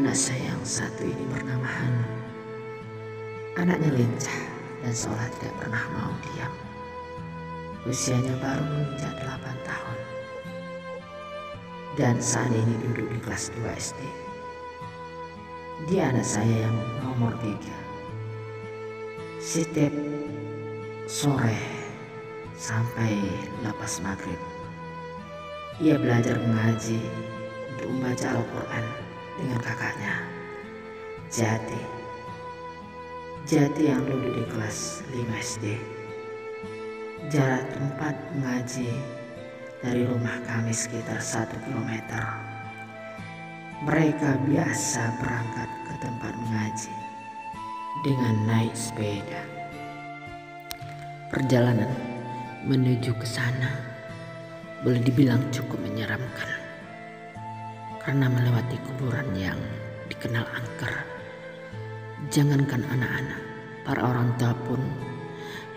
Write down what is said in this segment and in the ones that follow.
Anak saya yang satu ini bernama Hanum. Anaknya lincah dan seolah tidak pernah mau diam. Usianya baru menginjak 8 tahun. Dan saat ini duduk di kelas 2 SD. Dia anak saya yang nomor 3. Setiap sore sampai lepas maghrib, ia belajar mengaji untuk membaca Al-Quran dengan kakaknya, Jati yang duduk di kelas 5 SD. Jarak tempat mengaji dari rumah kami sekitar 1 kilometer. Mereka biasa berangkat ke tempat mengaji dengan naik sepeda. Perjalanan menuju ke sana boleh dibilang cukup menyeramkan karena melewati kuburan yang dikenal angker. Jangankan anak-anak, para orang tua pun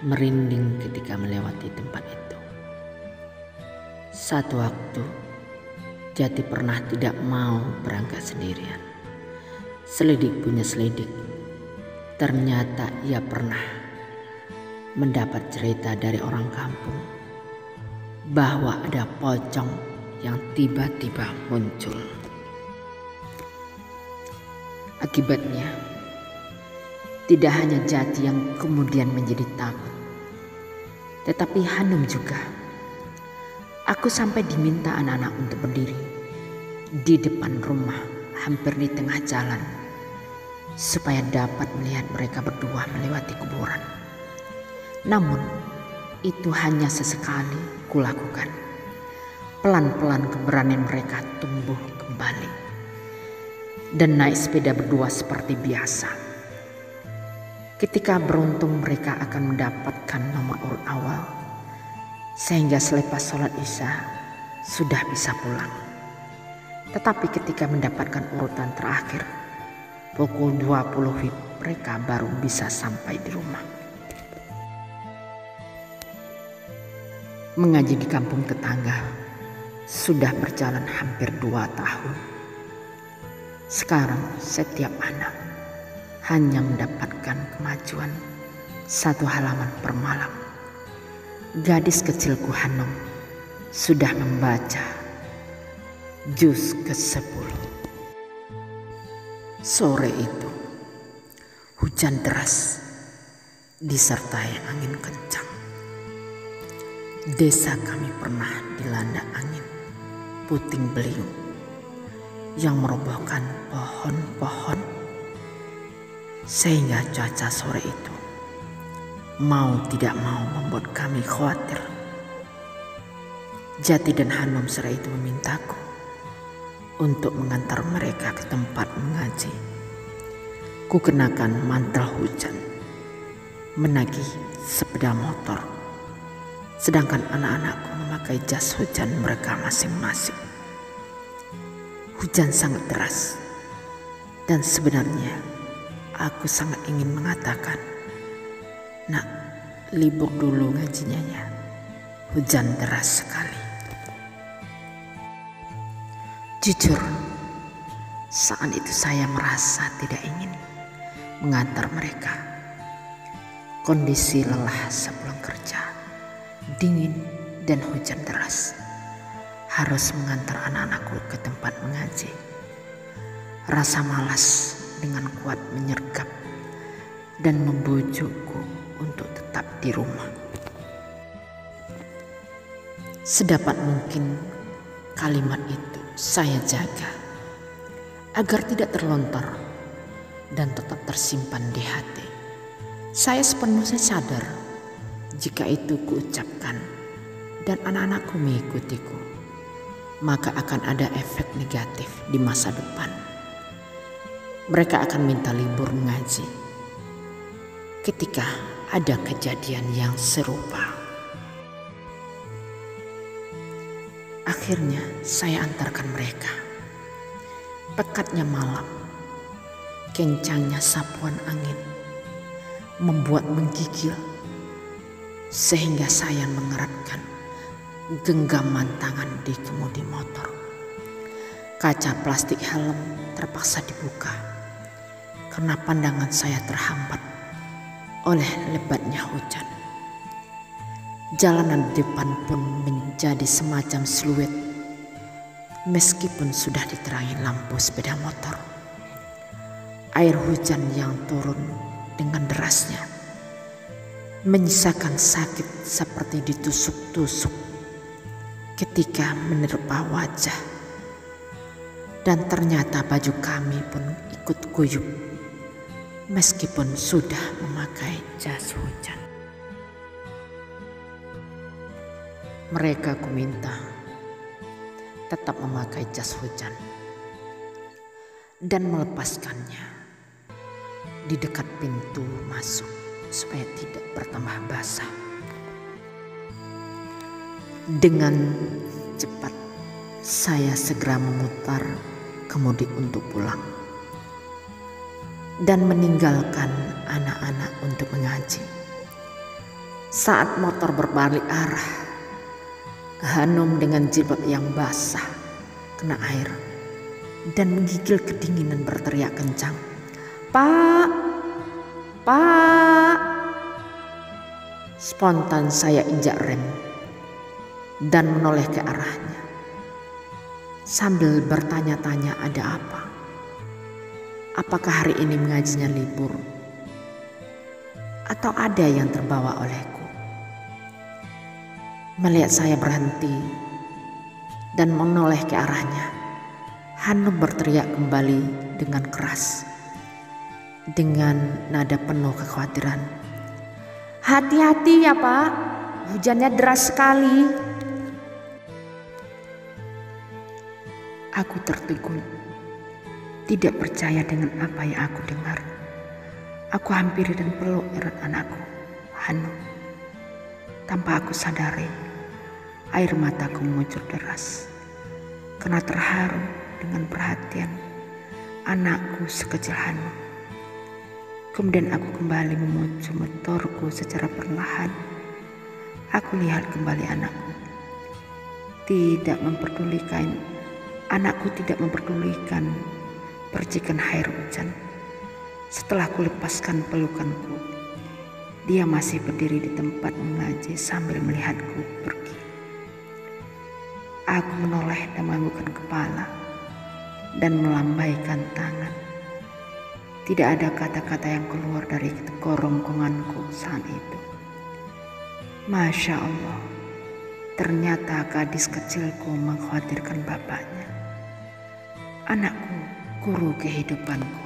merinding ketika melewati tempat itu. Satu waktu, Jati pernah tidak mau berangkat sendirian. Selidik punya selidik. Ternyata ia pernah mendapat cerita dari orang kampung bahwa ada pocong yang tiba-tiba muncul. Akibatnya, tidak hanya Jati yang kemudian menjadi takut, tetapi Hanum juga. Aku sampai diminta anak-anak untuk berdiri di depan rumah hampir di tengah jalan supaya dapat melihat mereka berdua melewati kuburan. Namun itu hanya sesekali kulakukan. Pelan-pelan keberanian mereka tumbuh kembali dan naik sepeda berdua seperti biasa. Ketika beruntung mereka akan mendapatkan nomor urut awal, sehingga selepas sholat isya sudah bisa pulang. Tetapi ketika mendapatkan urutan terakhir, pukul 20 WIB mereka baru bisa sampai di rumah. Mengaji di kampung tetangga sudah berjalan hampir 2 tahun. Sekarang setiap anak hanya mendapatkan kemajuan 1 halaman per malam. Gadis kecilku Hanum sudah membaca juz ke-10. Sore itu hujan deras disertai angin kencang. Desa kami pernah dilanda angin puting beliung yang merobohkan pohon-pohon, sehingga cuaca sore itu mau tidak mau membuat kami khawatir. Jati dan Hanum sore itu memintaku untuk mengantar mereka ke tempat mengaji. Ku kenakan mantel hujan, menagih sepeda motor, sedangkan anak-anakku memakai jas hujan mereka masing-masing. Hujan sangat deras dan sebenarnya aku sangat ingin mengatakan, "Nak, libur dulu ngajinya ya. Hujan deras sekali." Jujur, saat itu saya merasa tidak ingin mengantar mereka. Kondisi lelah sebelum kerja, dingin dan hujan deras. Harus mengantar anak-anakku ke tempat mengaji. Rasa malas dengan kuat menyergap dan membujukku untuk tetap di rumah. Sedapat mungkin kalimat itu saya jaga agar tidak terlontar dan tetap tersimpan di hati. Saya sepenuhnya sadar jika itu kuucapkan dan anak-anakku mengikutiku, maka akan ada efek negatif di masa depan. Mereka akan minta libur mengaji ketika ada kejadian yang serupa. Akhirnya saya antarkan mereka. Pekatnya malam, kencangnya sapuan angin membuat menggigil, sehingga saya mengeratkan genggaman tangan di kemudi motor. Kaca plastik helm terpaksa dibuka karena pandangan saya terhambat oleh lebatnya hujan. Jalanan di depan pun menjadi semacam siluet meskipun sudah diterangi lampu sepeda motor. Air hujan yang turun dengan derasnya menyisakan sakit seperti ditusuk-tusuk ketika menerpa wajah. Dan ternyata baju kami pun ikut guyup meskipun sudah memakai jas hujan. Mereka kuminta tetap memakai jas hujan dan melepaskannya di dekat pintu masuk supaya tidak bertambah basah. Dengan cepat saya segera memutar kemudi untuk pulang dan meninggalkan anak-anak untuk mengaji. Saat motor berbalik arah, Hanum dengan jilbab yang basah kena air dan menggigil kedinginan berteriak kencang, "Pak! Pak!" Spontan saya injak rem dan menoleh ke arahnya sambil bertanya-tanya ada apa. Apakah hari ini mengajinya libur? Atau ada yang terbawa olehku? Melihat saya berhenti dan menoleh ke arahnya, Hanum berteriak kembali dengan keras dengan nada penuh kekhawatiran, "Hati-hati ya Pak, hujannya deras sekali." Aku tertegun, tidak percaya dengan apa yang aku dengar. Aku hampiri dan peluk erat anakku, Hanum. Tanpa aku sadari, air mataku mengucur deras karena terharu dengan perhatian anakku sekecil Hanum. Kemudian aku kembali memucu motorku secara perlahan. Aku lihat kembali anakku. Anakku tidak memperdulikan percikan air hujan. Setelah kulepaskan pelukanku, dia masih berdiri di tempat mengaji sambil melihatku pergi. Aku menoleh dan menganggukkan kepala dan melambaikan tangan. Tidak ada kata-kata yang keluar dari kerongkonganku saat itu. Masya Allah, ternyata gadis kecilku mengkhawatirkan bapaknya. Anakku, guru kehidupanku.